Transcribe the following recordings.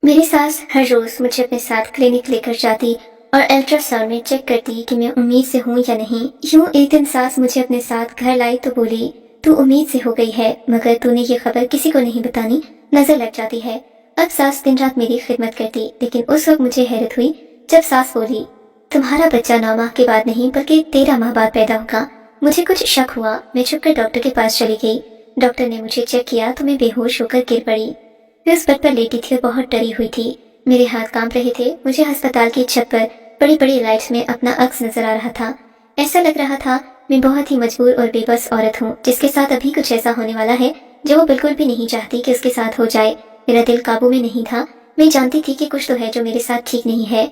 मेरी सास हर रोज मुझे अपने साथ क्लिनिक लेकर जाती और अल्ट्रासाउंड में चेक करती कि मैं उम्मीद से हूँ या नहीं। यूं एक दिन सास मुझे अपने साथ घर लाई तो बोली, तू उम्मीद से हो गई है, मगर तूने ये खबर किसी को नहीं बतानी, नजर लग जाती है। अब सास दिन रात मेरी खिदमत करती, लेकिन उस वक्त मुझे हैरत हुई जब सास बोली, तुम्हारा बच्चा 9 माह के बाद नहीं बल्कि 13 माह बाद पैदा होगा। मुझे कुछ शक हुआ, मैं छुपकर डॉक्टर के पास चली गई। डॉक्टर ने मुझे चेक किया तो मैं बेहोश होकर गिर पड़ी। मैं उस बेड पर लेटी थी और बहुत डरी हुई थी। मेरे हाथ कांप रहे थे। मुझे अस्पताल की छत पर बड़ी बड़ी लाइट्स में अपना अक्स नजर आ रहा था। ऐसा लग रहा था मैं बहुत ही मजबूर और बेबस औरत हूँ जिसके साथ अभी कुछ ऐसा होने वाला है जो वो बिल्कुल भी नहीं चाहती कि उसके साथ हो जाए। मेरा दिल काबू में नहीं था। मैं जानती थी कि कुछ तो है जो मेरे साथ ठीक नहीं है।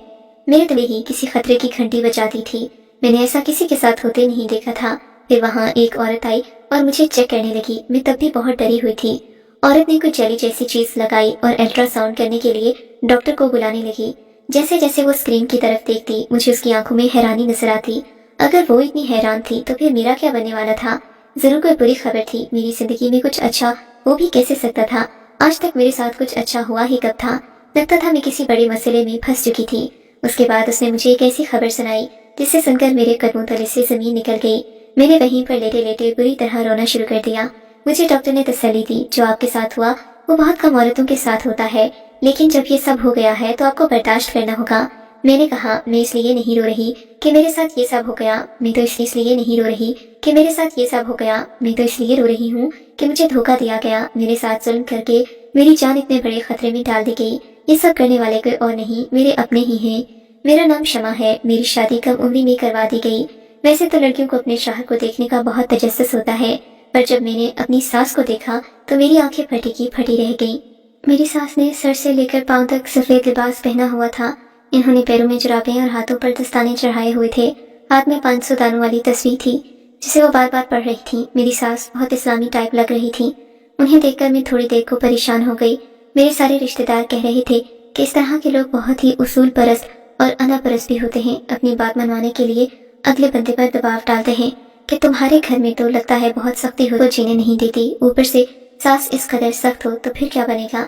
मेरे दिल ही किसी खतरे की घंटी बजाती थी। मैंने ऐसा किसी के साथ होते नहीं देखा था। फिर वहाँ एक औरत आई और मुझे चेक करने लगी। मैं तब भी बहुत डरी हुई थी। औरत ने कुछ जेली जैसी चीज लगाई और अल्ट्रासाउंड करने के लिए डॉक्टर को बुलाने लगी। जैसे जैसे वो स्क्रीन की तरफ देखती, मुझे उसकी आंखों में हैरानी नजर आती। अगर वो इतनी हैरान थी तो फिर मेरा क्या बनने वाला था? जरूर कोई बुरी खबर थी। मेरी जिंदगी में कुछ अच्छा वो भी कैसे सकता था? आज तक मेरे साथ कुछ अच्छा हुआ ही कब था? लगता था मैं किसी बड़े मसले में फंस चुकी थी। उसके बाद उसने मुझे एक ऐसी खबर सुनाई जिसे सुनकर मेरे कदमों तले से जमीन निकल गई। मैंने वहीं पर लेटे लेटे बुरी तरह रोना शुरू कर दिया। मुझे डॉक्टर ने तसल्ली दी, जो आपके साथ हुआ वो बहुत कम औरतों के साथ होता है, लेकिन जब ये सब हो गया है तो आपको बर्दाश्त करना होगा। मैंने कहा, मैं इसलिए नहीं रो रही कि मेरे साथ ये सब हो गया। मैं तो इसलिए नहीं रो रही कि मेरे साथ ये सब हो गया। मैं तो इसलिए रो रही हूँ कि मुझे धोखा दिया गया। मेरे साथ जुल्म करके मेरी जान इतने बड़े खतरे में डाल दी गई। ये सब करने वाले कोई और नहीं, मेरे अपने ही हैं। मेरा नाम शमा है। मेरी शादी कम उम्र में करवा दी गई। वैसे तो लड़कियों को अपने शौहर को देखने का बहुत तजस्सुस होता है, पर जब मैंने अपनी सास को देखा तो मेरी आंखें फटी की फटी रह गईं। मेरी सास ने सर से लेकर पांव तक सफेद लिबास पहना हुआ था। इन्होंने पैरों में जुराबें और हाथों पर दस्ताने चढ़ाए हुए थे। हाथ में 500 दानों वाली तस्वीर थी जिसे वो बार बार पढ़ रही थी। मेरी सास बहुत इस्लामी टाइप लग रही थी। उन्हें देखकर मैं थोड़ी देर को परेशान हो गई। मेरे सारे रिश्तेदार कह रहे थे कि इस तरह के लोग बहुत ही उसूल परस्त और अना परस्त भी होते हैं। अपनी बात मनवाने के लिए अगले बंदे पर दबाव डालते हैं कि तुम्हारे घर में तो लगता है बहुत सख्ती हो तो जीने नहीं देती, ऊपर से सास इस कदर सख्त हो तो फिर क्या बनेगा?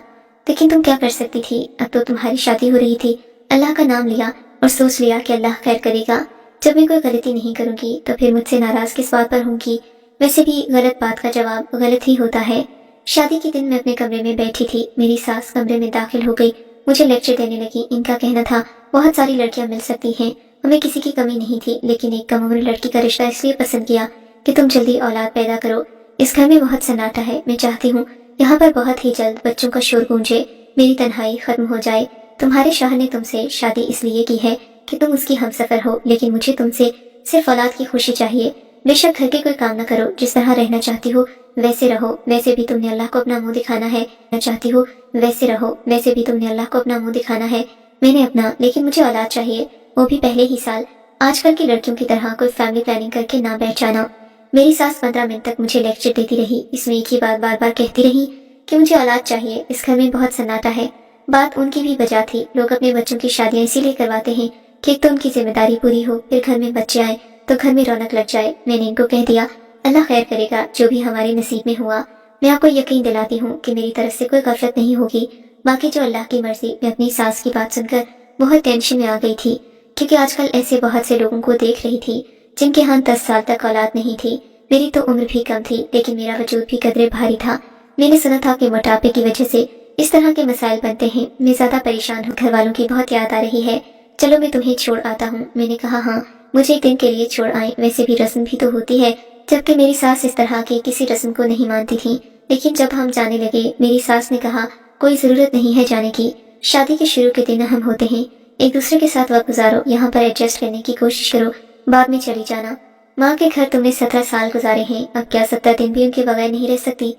लेकिन तुम क्या कर सकती थी? अब तो तुम्हारी शादी हो रही थी। अल्लाह का नाम लिया और सोच लिया कि अल्लाह खैर करेगा। जब मैं कोई गलती नहीं करूंगी तो फिर मुझसे नाराज किस बात पर होंगी? वैसे भी गलत बात का जवाब गलत ही होता है। शादी के दिन मैं अपने कमरे में बैठी थी। मेरी सास कमरे में दाखिल हो गई, मुझे लेक्चर देने लगी। इनका कहना था बहुत सारी लड़कियां मिल सकती हैं, हमें किसी की कमी नहीं थी, लेकिन एक कम उम्र लड़की का रिश्ता इसलिए पसंद किया कि तुम जल्दी औलाद पैदा करो। इस घर में बहुत सन्नाटा है। मैं चाहती हूँ यहाँ पर बहुत ही जल्द बच्चों का शोर गूंजे, मेरी तन्हाई खत्म हो जाए। तुम्हारे शौहर ने तुमसे शादी इसलिए की है कि तुम उसकी हमसफर हो, लेकिन मुझे तुमसे सिर्फ औलाद की खुशी चाहिए। बेशक घर के कोई काम न करो, जिस तरह रहना चाहती हो वैसे रहो। वैसे भी तुमने अल्लाह को अपना मुंह दिखाना है। मैं चाहती हूँ वैसे रहो। वैसे भी तुमने अल्लाह को अपना मुंह दिखाना है। मैंने अपना, लेकिन मुझे औलाद चाहिए, वो भी पहले ही साल। आजकल की लड़कियों की तरह कोई फैमिली प्लानिंग करके ना बैठ जाना। मेरी सास 15 मिनट तक मुझे लेक्चर देती रही। इसमें एक ही बात बार बार कहती रही कि मुझे औलाद चाहिए। इस घर में बहुत सन्नाटा है। बात उनकी भी बजा थी। लोग अपने बच्चों की शादियां इसीलिए करवाते हैं कि एक तो उनकी जिम्मेदारी पूरी हो, फिर घर में बच्चे आए तो घर में रौनक लग जाए। मैंने इनको कह दिया, अल्लाह खैर करेगा, जो भी हमारे नसीब में हुआ। मैं आपको यकीन दिलाती हूँ कि मेरी तरफ से कोई गफलत नहीं होगी। बाकी जो अल्लाह की मर्जी। मैं अपनी सास की बात सुनकर बहुत टेंशन में आ गई थी, क्योंकि आजकल ऐसे बहुत से लोगों को देख रही थी जिनके यहाँ 10 साल तक औलाद नहीं थी। मेरी तो उम्र भी कम थी, लेकिन मेरा वजूद भी कदरे भारी था। मैंने सुना था कि मोटापे की वजह से इस तरह के मसाइल बनते हैं। मैं ज्यादा परेशान हूँ, घर वालों की बहुत याद आ रही है। चलो मैं तुम्हें छोड़ आता हूँ। मैंने कहा, हाँ मुझे एक दिन के लिए छोड़ आए। वैसे भी रस्म भी तो होती है, जबकि मेरी सास इस तरह की किसी रस्म को नहीं मानती थी। लेकिन जब हम जाने लगे, मेरी सास ने कहा, कोई जरूरत नहीं है जाने की। शादी के शुरू के दिन अहम होते हैं। एक दूसरे के साथ वक्त गुजारो, यहाँ पर एडजस्ट करने की कोशिश करो, बाद में चली जाना। माँ के घर तुमने 17 साल गुजारे हैं, अब क्या 17 दिन भी उनके बगैर नहीं रह सकती?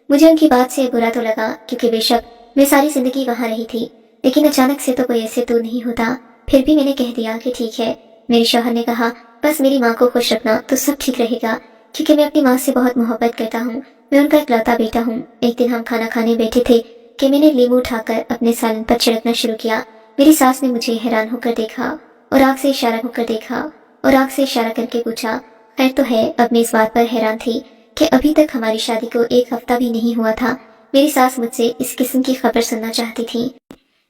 मुझे उनकी बात से बुरा तो लगा, क्योंकि बेशक मैं सारी जिंदगी वहाँ रही थी, लेकिन अचानक से तो कोई ऐसे दूर नहीं होता। फिर भी मैंने कह दिया कि ठीक है। मेरे शौहर ने कहा, बस मेरी माँ को खुश रखना तो सब ठीक रहेगा, क्योंकि मैं अपनी माँ से बहुत मोहब्बत करता हूँ। मैं उनका इकलौता बेटा हूँ। एक दिन हम खाना खाने बैठे थे कि मैंने लींबू उठाकर अपने सालन पर छिड़कना शुरू किया। मेरी सास ने मुझे हैरान होकर देखा और आंख से इशारा होकर देखा और आंख से इशारा करके पूछा, खैर तो है? अब मैं इस बात पर हैरान थी कि अभी तक हमारी शादी को 1 हफ्ता भी नहीं हुआ था। मेरी सास मुझसे इस किस्म की खबर सुनना चाहती थी।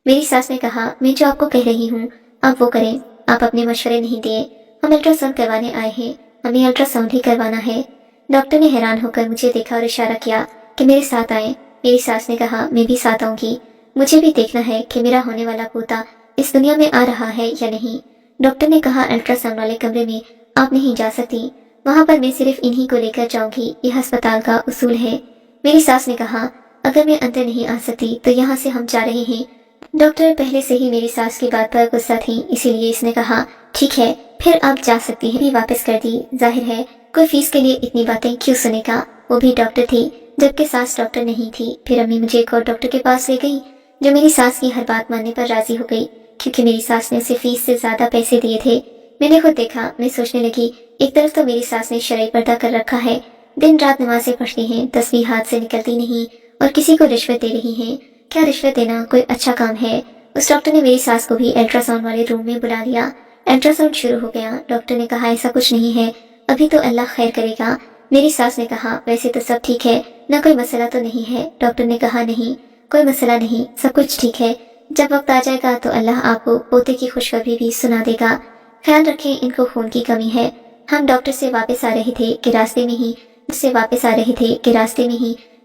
मेरी सास ने कहा, मैं जो आपको कह रही हूँ आप वो करें, आप अपने मशवरे नहीं दिए। हम अल्ट्रासाउंड करवाने आए हैं, हमें अल्ट्रासाउंड ही करवाना है। डॉक्टर ने हैरान होकर मुझे देखा और इशारा किया कि मेरे साथ आए। मेरी सास ने कहा, मैं भी साथ आऊंगी, मुझे भी देखना है कि मेरा होने वाला पोता इस दुनिया में आ रहा है या नहीं। डॉक्टर ने कहा, अल्ट्रासाउंड वाले कमरे में आप नहीं जा सकती, वहाँ पर मैं सिर्फ इन्हीं को लेकर जाऊंगी, यह अस्पताल का उसूल है। मेरी सास ने कहा, अगर मैं अंदर नहीं आ सकती तो यहाँ से हम जा रहे हैं। डॉक्टर पहले से ही मेरी सास की बात पर गुस्सा थी, इसीलिए इसने कहा, ठीक है फिर आप जा सकती हैं। भी वापस कर दी। जाहिर है कोई फीस के लिए इतनी बातें क्यों सुनेगा, वो भी डॉक्टर थी जबकि सास डॉक्टर नहीं थी। फिर अम्मी मुझे एक और डॉक्टर के पास ले गई जो मेरी सास की हर बात मानने पर राजी हो गई, क्योंकि मेरी सास ने उसे फीस से ज्यादा पैसे दिए थे। मैंने खुद देखा, मैं सोचने लगी, एक तरफ तो मेरी सास ने शरई पर्दा कर रखा है, दिन रात नमाजें पढ़ती हैं, तस्बीह हाथ से निकलती नहीं और किसी को रिश्वत दे रही हैं। क्या रिश्वत देना कोई अच्छा काम है? उस डॉक्टर ने मेरी सास को भी अल्ट्रासाउंड वाले रूम में बुला लिया। अल्ट्रासाउंड शुरू हो गया। डॉक्टर ने कहा, ऐसा कुछ नहीं है, अभी तो अल्लाह खैर करेगा। मेरी सास ने कहा, वैसे तो सब ठीक है ना, कोई मसला तो नहीं है। डॉक्टर ने कहा, नहीं कोई मसला नहीं, सब कुछ ठीक है, जब वक्त आ जाएगा तो अल्लाह आपको पोते की खुशखबरी भी सुना देगा। ख्याल रखें, इनको खून की कमी है। हम डॉक्टर से वापस आ रहे थे कि रास्ते में ही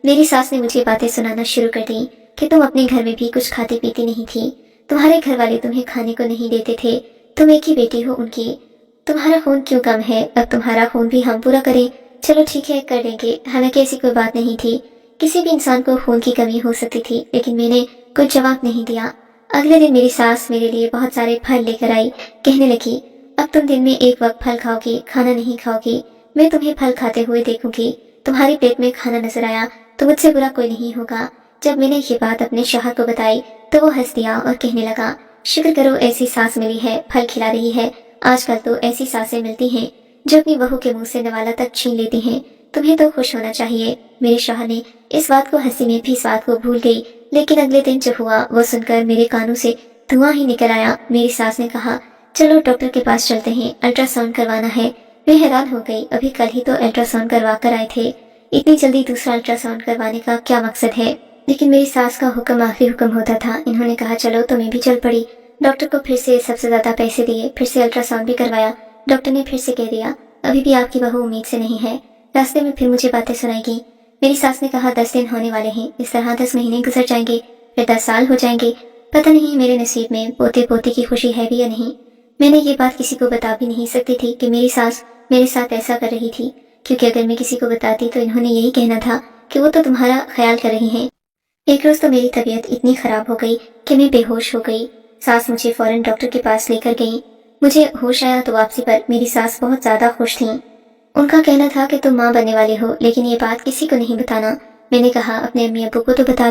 मेरी सास ने मुझे बातें सुनाना शुरू कर दी कि तुम अपने घर में भी कुछ खाती पीती नहीं थी, तुम्हारे घर वाले तुम्हें खाने को नहीं देते थे, तुम एक ही बेटी हो उनकी, तुम्हारा खून क्यों कम है, अब तुम्हारा खून भी हम पूरा करें। चलो ठीक है कर देंगे। हालांकि ऐसी कोई बात नहीं थी, किसी भी इंसान को खून की कमी हो सकती थी, लेकिन मैंने कोई जवाब नहीं दिया। अगले दिन मेरी सास मेरे लिए बहुत सारे फल लेकर आई, कहने लगी, अब तुम दिन में एक वक्त फल खाओगी, खाना नहीं खाओगी, मैं तुम्हें फल खाते हुए देखूंगी, तुम्हारे पेट में खाना नजर आया तो मुझसे बुरा कोई नहीं होगा। जब मैंने ये बात अपने शौहर को बताई तो वो हंस दिया और कहने लगा, शुक्र करो ऐसी सास मिली है, फल खिला रही है। आजकल तो ऐसी सासें मिलती हैं जो अपनी बहू के मुंह से नवाला तक छीन लेती हैं, तुम्हें तो खुश होना चाहिए। मेरे शौहर ने इस बात को हंसी में भी इस बात को भूल गई, लेकिन अगले दिन जो हुआ वो सुनकर मेरे कानों से धुआं ही निकल आया। मेरी सास ने कहा, चलो डॉक्टर के पास चलते हैं, अल्ट्रासाउंड करवाना है। मैं हैरान हो गई, अभी कल ही तो अल्ट्रासाउंड करवा कर आए थे, इतनी जल्दी दूसरा अल्ट्रासाउंड करवाने का क्या मकसद है? लेकिन मेरी सास का हुक्म आखिरी हुक्म होता था। इन्होंने कहा, चलो तो मैं भी चल पड़ी। डॉक्टर को फिर से सबसे ज्यादा पैसे दिए, फिर से अल्ट्रासाउंड भी करवाया। डॉक्टर ने फिर से कह दिया, अभी भी आपकी बहू उम्मीद से नहीं है। रास्ते में फिर मुझे बातें सुनाएगी। मेरी सास ने कहा, 10 दिन होने वाले हैं, इस तरह 10 महीने गुजर जाएंगे, फिर 10 साल हो जाएंगे, पता नहीं मेरे नसीब में पोते पोते की खुशी है भी या नहीं। मैंने ये बात किसी को बता भी नहीं सकती थी कि मेरी सास मेरे साथ ऐसा कर रही थी, क्योंकि अगर मैं किसी को बताती तो इन्होंने यही कहना था कि वो तो तुम्हारा ख्याल कर रही हैं। एक रोज तो मेरी तबीयत इतनी खराब हो गई कि मैं बेहोश हो गई। सास मुझे फौरन डॉक्टर के पास लेकर गई। मुझे होश आया तो वापसी पर मेरी सास बहुत ज्यादा खुश थी। उनका कहना था कि तुम माँ बनने वाले हो, लेकिन ये बात किसी को नहीं बताना। मैंने कहा, अपने अम्मी अब्बू को तो बता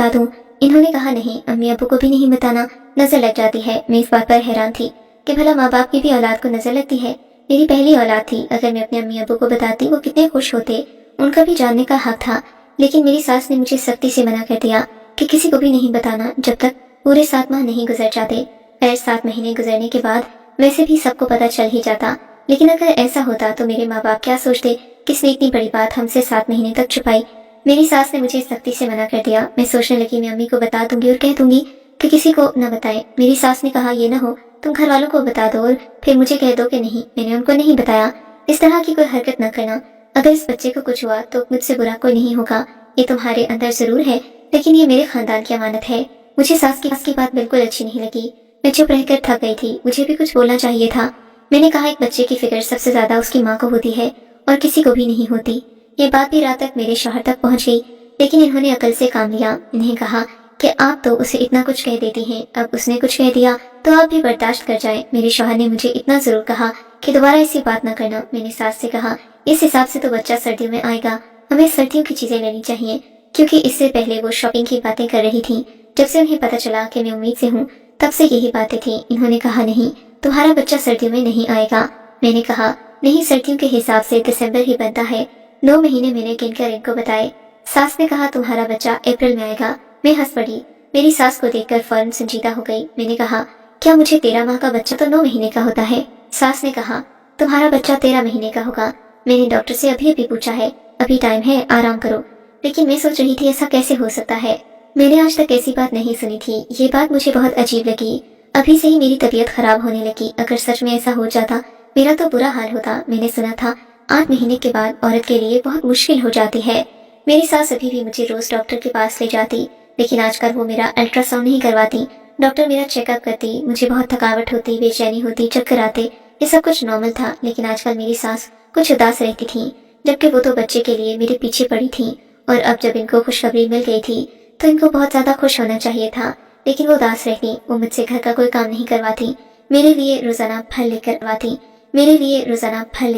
दूं। इन्होंने कहा, नहीं, अम्मी अब्बू को भी नहीं बताना, नजर लग जाती है। मैं इस बात पर हैरान थी कि भला माँ बाप की भी औलाद को नजर लगती है। मेरी पहली औलाद थी, अगर मैं अपने अम्मी अब्बू को बताती वो कितने खुश होते, उनका भी जानने का हक था। लेकिन मेरी सास ने मुझे सख्ती से मना कर दिया कि किसी को भी नहीं बताना जब तक पूरे 7 माह नहीं गुजर जाते। खैर 7 महीने गुजरने के बाद वैसे भी सबको पता चल ही जाता, लेकिन अगर ऐसा होता तो मेरे माँ बाप क्या सोचते, किसने इतनी बड़ी बात हमसे 7 महीने तक छुपाई। मेरी सास ने मुझे सख्ती से मना कर दिया। मैं सोचने लगी, मैं अम्मी को बता दूंगी और कह दूंगी कि किसी को न बताए। मेरी सास ने कहा, ये न हो तुम घर वालों को बता दो और फिर मुझे कह दो कि नहीं, मैंने उनको नहीं बताया। इस तरह की कोई हरकत न करना, अगर इस बच्चे को कुछ हुआ तो मुझसे बुरा कोई नहीं होगा। ये तुम्हारे अंदर जरूर है, लेकिन ये मेरे खानदान की अमानत है। मुझे सास की बात बिल्कुल अच्छी नहीं लगी। मैं चुप रहकर थक गई थी, मुझे भी कुछ बोलना चाहिए था। मैंने कहा, एक बच्चे की फिक्र सबसे ज्यादा उसकी माँ को होती है और किसी को भी नहीं होती। ये बात भी रात तक मेरे शौहर तक पहुंच गई, लेकिन इन्होंने अकल से काम लिया। इन्हें कहा कि आप तो उसे इतना कुछ कह देती हैं, अब उसने कुछ कह दिया तो आप भी बर्दाश्त कर जाएं। मेरे शौहर ने मुझे इतना जरूर कहा कि दोबारा ऐसी बात न करना। मैंने सास से कहा, इस हिसाब से तो बच्चा सर्दियों में आएगा, हमें सर्दियों की चीजें लेनी चाहिए, क्योंकि इससे पहले वो शॉपिंग की बातें कर रही थी। जब से उन्हें पता चला कि मैं उम्मीद से हूँ, तब से यही बातें थी। इन्होंने कहा, नहीं, तुम्हारा बच्चा सर्दियों में नहीं आएगा। मैंने कहा, नहीं, सर्दियों के हिसाब से दिसंबर ही बनता है। 9 महीने मैंने गिनकर इनको बताए। सास ने कहा, तुम्हारा बच्चा अप्रैल में आएगा। मैं हंस पड़ी। मेरी सास को देखकर फौरन संजीदा हो गई। मैंने कहा, क्या मुझे 13 माह का बच्चा तो 9 महीने का होता है? सास ने कहा, तुम्हारा बच्चा 13 महीने का होगा। मैंने डॉक्टर से अभी अभी पूछा है, अभी टाइम है, आराम करो। लेकिन मैं सोच रही थी ऐसा कैसे हो सकता है। میں نے آج تک ایسی بات نہیں سنی تھی، یہ بات مجھے بہت عجیب لگی۔ ابھی سے ہی میری طبیعت خراب ہونے لگی۔ اگر سچ میں ایسا ہو جاتا میرا تو برا حال ہوتا۔ میں نے سنا تھا 8 مہینے کے بعد عورت کے لیے بہت مشکل ہو جاتی ہے۔ میری ساس ابھی بھی مجھے روز ڈاکٹر کے پاس لے جاتی، لیکن آج کل وہ میرا الٹرا ساؤنڈ نہیں کرواتی۔ ڈاکٹر میرا چیک اپ کرتی، مجھے بہت تھکاوٹ ہوتی، بے چینی ہوتی، چکر آتے، یہ سب کچھ نارمل تھا۔ لیکن آج کل میری ساس کچھ اداس رہتی تھی، جبکہ وہ تو بچے کے لیے میرے پیچھے پڑی تھی، اور اب جب ان کو خوشخبری مل گئی تھی تو ان کو بہت زیادہ خوش ہونا چاہیے تھا، لیکن وہ اداس رہتی۔ وہ مجھ سے گھر کا کوئی کام نہیں کرواتی، میرے لیے روزانہ پھل لے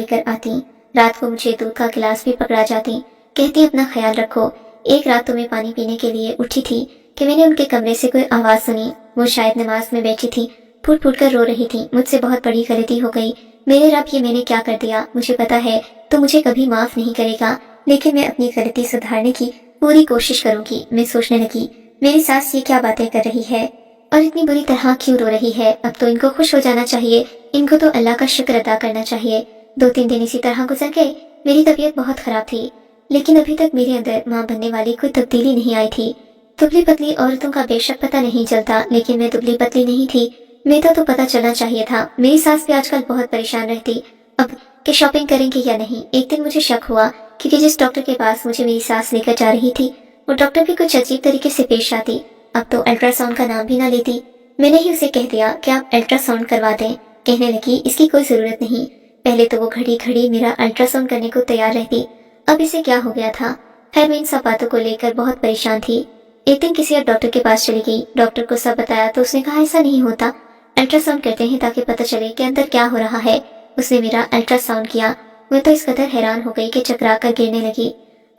کر آتی، رات کو مجھے دودھ کا گلاس بھی پکڑا جاتی، کہتی اپنا خیال رکھو۔ ایک رات تو میں پانی پینے کے لیے اٹھی تھی کہ میں نے ان کے کمرے سے کوئی آواز سنی۔ وہ شاید نماز میں بیٹھی تھی، پھوٹ پھوٹ کر رو رہی تھی۔ مجھ سے بہت بڑی غلطی ہو گئی، میرے رب، یہ میں نے کیا کر دیا؟ مجھے پتا ہے تو مجھے کبھی معاف نہیں کرے گا، لیکن میں اپنی غلطی سدھارنے کی پوری کوشش کروں گی۔ میں سوچنے لگی، میری ساس یہ کیا باتیں کر رہی ہے اور اتنی بری طرح کیوں رو رہی ہے؟ اب تو ان کو خوش ہو جانا چاہیے، ان کو تو اللہ کا شکر ادا کرنا چاہیے۔ 2-3 دن اسی طرح گزر گئے۔ میری طبیعت بہت خراب تھی، لیکن ابھی تک میرے اندر ماں بننے والی کوئی تبدیلی نہیں آئی تھی۔ دبلی پتلی عورتوں کا بے شک پتہ نہیں چلتا، لیکن میں دبلی پتلی نہیں تھی، میرا تو پتہ چلنا چاہیے تھا۔ میری ساس بھی آج کل بہت پریشان رہتی اب کہ شاپنگ کریں گے یا نہیں۔ ایک دن مجھے شک ہوا، کیونکہ جس ڈاکٹر کے پاس مجھے میری ساس لے کر جا رہی تھی وہ ڈاکٹر بھی کچھ عجیب طریقے سے پیش آتی، اب تو الٹرا ساؤنڈ کا نام بھی نہ لیتی۔ میں نے ہی اسے کہہ دیا کہ آپ الٹرا ساؤنڈ کروا دیں۔ کہنے لگی اس کی کوئی ضرورت نہیں، پہلے تو وہ گھڑی گھڑی میرا الٹرا ساؤنڈ کرنے کو تیار رہتی، اب اسے کیا ہو گیا تھا؟ خیر میں ان سب باتوں کو لے کر بہت پریشان تھی۔ ایک دن کسی اور ڈاکٹر کے پاس چلی گئی، ڈاکٹر کو سب بتایا تو اس نے کہا ایسا نہیں ہوتا، الٹرا ساؤنڈ کرتے ہیں تاکہ پتہ چلے کہ اندر کیا ہو رہا ہے۔ اس نے میرا الٹرا ساؤنڈ کیا، میں تو اس قدر حیران ہو گئی کہ چکرا کر گرنے لگی۔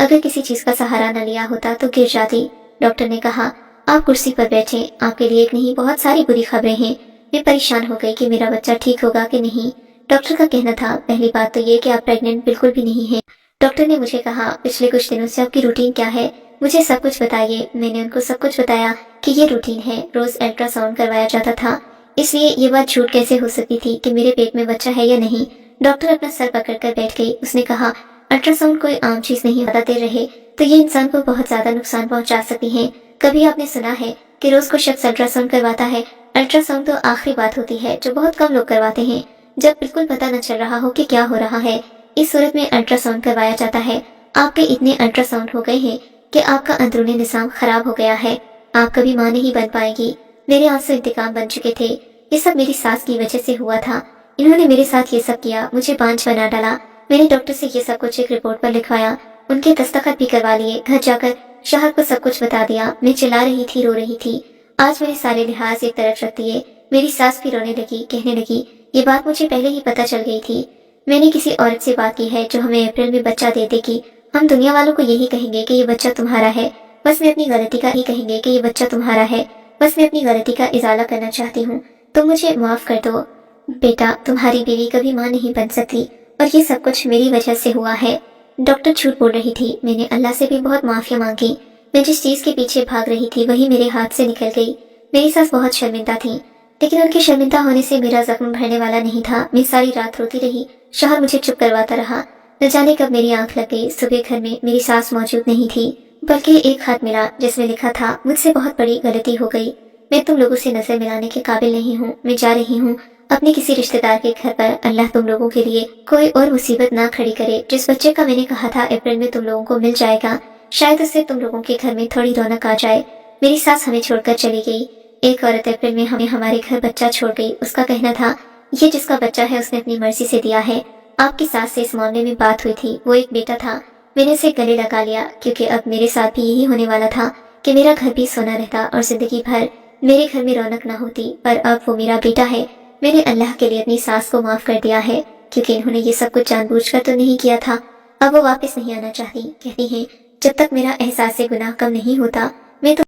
اگر کسی چیز کا سہارا نہ لیا ہوتا تو گر جاتی۔ ڈاکٹر نے کہا آپ کرسی پر بیٹھیں، آپ کے لیے ایک نہیں بہت ساری بری خبریں ہیں۔ میں پریشان ہو گئی کہ میرا بچہ ٹھیک ہوگا کہ نہیں۔ ڈاکٹر کا کہنا تھا پہلی بات تو یہ کہ آپ پریگننٹ بالکل بھی نہیں ہیں۔ ڈاکٹر نے مجھے کہا پچھلے کچھ دنوں سے آپ کی روٹین کیا ہے، مجھے سب کچھ بتائیے۔ میں نے ان کو سب کچھ بتایا کہ یہ روٹین ہے، روز الٹرا ساؤنڈ کروایا جاتا تھا، اس لیے یہ بات جھوٹ کیسے ہو سکتی تھی کہ میرے پیٹ میں بچہ ہے یا نہیں۔ ڈاکٹر اپنا سر پکڑ کر بیٹھ گئی، اس نے کہا الٹرا ساؤنڈ کوئی عام چیز نہیں، زیادہ دیر رہے تو یہ انسان کو بہت زیادہ نقصان پہنچا سکتی ہیں۔ کبھی آپ نے سنا ہے کہ روز کو شخص الٹرا ساؤنڈ کرواتا ہے؟ الٹرا ساؤنڈ تو آخری بات ہوتی ہے جو بہت کم لوگ کرواتے ہیں، جب بالکل پتہ نہ چل رہا ہو کہ کیا ہو رہا ہے، اس صورت میں الٹرا ساؤنڈ کروایا جاتا ہے۔ آپ کے اتنے الٹرا ساؤنڈ ہو گئے ہیں کہ آپ کا اندرونی نظام خراب ہو گیا ہے، آپ کبھی ماں نہیں بن پائے گی۔ میرے آنسو انتقام بن چکے تھے، یہ سب میری ساس کی وجہ سے ہوا تھا، انہوں نے میرے ساتھ یہ سب کیا، مجھے بانجھ بنا ڈالا۔ میں نے ڈاکٹر سے یہ سب کچھ ایک رپورٹ پر لکھوایا، ان کے دستخط بھی کروا لیے، گھر جا کر شوہر کو سب کچھ بتا دیا۔ میں چلا رہی تھی، رو رہی تھی۔ آج میرے سارے لحاظ ایک طرف رکھ دیے، میری ساس بھی رونے لگی، کہنے لگی یہ بات مجھے پہلے ہی پتہ چل گئی تھی، میں نے کسی عورت سے بات کی ہے جو ہمیں اپریل میں بچہ دے دے گی، ہم دنیا والوں کو یہی کہیں گے کہ یہ بچہ تمہارا ہے، بس میں اپنی غلطی کا ہی کہیں گے کہ یہ بچہ تمہارا ہے، بس میں اپنی غلطی کا ازالہ کرنا چاہتی ہوں، تم مجھے معاف کر دو بیٹا، تمہاری بیوی کبھی ماں نہیں بن سکتی اور یہ سب کچھ میری وجہ سے ہوا ہے۔ ڈاکٹر جھوٹ بول رہی تھی، میں نے اللہ سے بھی بہت معافی مانگی، میں جس چیز کے پیچھے بھاگ رہی تھی وہی میرے ہاتھ سے نکل گئی۔ میری ساس بہت شرمندہ تھی، لیکن ان کے شرمندہ ہونے سے میرا زخم بھرنے والا نہیں تھا۔ میں ساری رات روتی رہی، شوہر مجھے چپ کرواتا رہا، نہ جانے کب میری آنکھ لگ گئی، صبح گھر میں میری ساس موجود نہیں تھی، بلکہ ایک خط ملا جس میں لکھا تھا مجھ سے بہت بڑی غلطی ہو گئی، میں تم لوگوں سے نظر ملانے کے قابل نہیں ہوں، میں جا رہی ہوں اپنے کسی رشتہ دار کے گھر پر، اللہ تم لوگوں کے لیے کوئی اور مصیبت نہ کھڑی کرے۔ جس بچے کا میں نے کہا تھا اپریل میں تم لوگوں کو مل جائے گا، شاید اس سے تم لوگوں کے گھر میں تھوڑی رونق آ جائے۔ میری ساس ہمیں چھوڑ کر چلی گئی، ایک عورت اپریل میں ہمیں ہمارے گھر بچہ چھوڑ گئی، اس کا کہنا تھا یہ جس کا بچہ ہے اس نے اپنی مرضی سے دیا ہے، آپ کی ساس سے اس معاملے میں بات ہوئی تھی، وہ ایک بیٹا تھا، میں نے اسے گلے لگا لیا، کیونکہ اب میرے ساتھ بھی یہی ہونے والا تھا کہ میرا گھر بھی سونا رہتا اور زندگی بھر میرے گھر میں رونق نہ ہوتی، پر اب وہ میرا بیٹا ہے۔ میں نے اللہ کے لیے اپنی ساس کو معاف کر دیا ہے، کیونکہ انہوں نے یہ سب کچھ جان بوجھ کر تو نہیں کیا تھا، اب وہ واپس نہیں آنا چاہتی، کہتی ہیں جب تک میرا احساس گناہ کم نہیں ہوتا میں تو